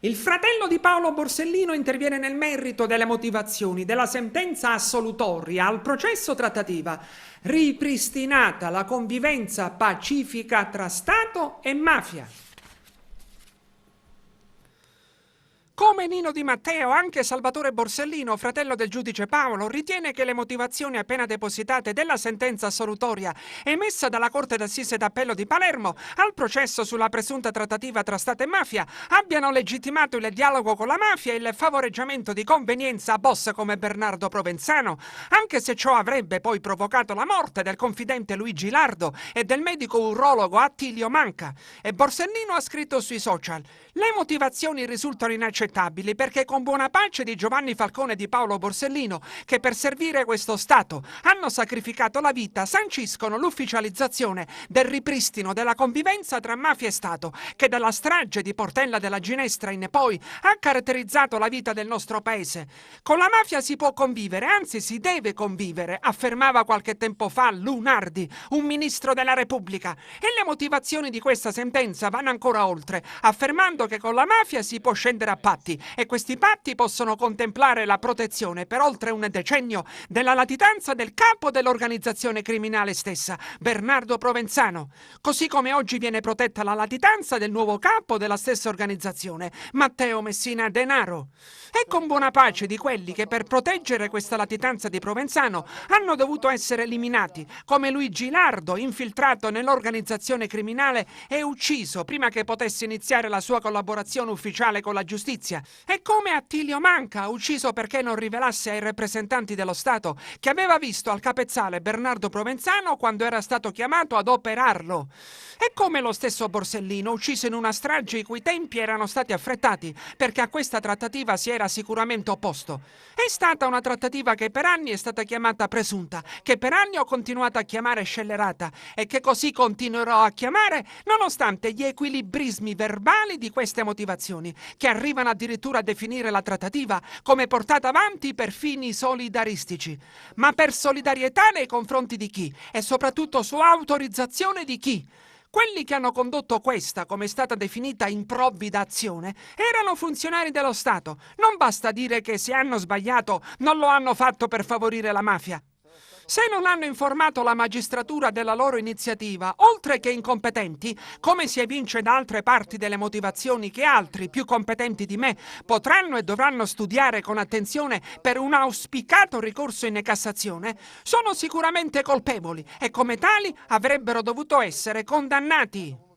Il fratello di Paolo Borsellino interviene nel merito delle motivazioni della sentenza assolutoria al processo trattativa, ripristinata la convivenza pacifica tra Stato e mafia. Come Nino Di Matteo, anche Salvatore Borsellino, fratello del giudice Paolo, ritiene che le motivazioni appena depositate della sentenza assolutoria emessa dalla Corte d'Assise d'Appello di Palermo al processo sulla presunta trattativa tra Stato e mafia abbiano legittimato il dialogo con la mafia e il favoreggiamento di convenienza a boss come Bernardo Provenzano, anche se ciò avrebbe poi provocato la morte del confidente Luigi Lardo e del medico urologo Attilio Manca. E Borsellino ha scritto sui social: le motivazioni risultano inaccettabili perché con buona pace di Giovanni Falcone e di Paolo Borsellino, che per servire questo Stato hanno sacrificato la vita, sanciscono l'ufficializzazione del ripristino della convivenza tra mafia e Stato, che dalla strage di Portella della Ginestra in poi ha caratterizzato la vita del nostro paese. Con la mafia si può convivere, anzi si deve convivere, affermava qualche tempo fa Lunardi, un ministro della Repubblica. E le motivazioni di questa sentenza vanno ancora oltre, affermando che con la mafia si può scendere a patti e questi patti possono contemplare la protezione per oltre un decennio della latitanza del capo dell'organizzazione criminale stessa, Bernardo Provenzano, così come oggi viene protetta la latitanza del nuovo capo della stessa organizzazione, Matteo Messina Denaro. E con buona pace di quelli che per proteggere questa latitanza di Provenzano hanno dovuto essere eliminati, come Luigi Lardo, infiltrato nell'organizzazione criminale e ucciso prima che potesse iniziare la sua collaborazione ufficiale con la giustizia, e come Attilio Manca, ucciso perché non rivelasse ai rappresentanti dello Stato che aveva visto al capezzale Bernardo Provenzano quando era stato chiamato ad operarlo, e come lo stesso Borsellino, ucciso in una strage i cui tempi erano stati affrettati perché a questa trattativa si era sicuramente opposto. È stata una trattativa che per anni è stata chiamata presunta, che per anni ho continuato a chiamare scellerata e che così continuerò a chiamare nonostante gli equilibrismi verbali di queste motivazioni, che arrivano addirittura a definire la trattativa come portata avanti per fini solidaristici. Ma per solidarietà nei confronti di chi? E soprattutto su autorizzazione di chi? Quelli che hanno condotto questa, come è stata definita, improvvida azione, erano funzionari dello Stato. Non basta dire che se hanno sbagliato non lo hanno fatto per favorire la mafia. Se non hanno informato la magistratura della loro iniziativa, oltre che incompetenti, come si evince da altre parti delle motivazioni che altri, più competenti di me, potranno e dovranno studiare con attenzione per un auspicato ricorso in Cassazione, sono sicuramente colpevoli e come tali avrebbero dovuto essere condannati.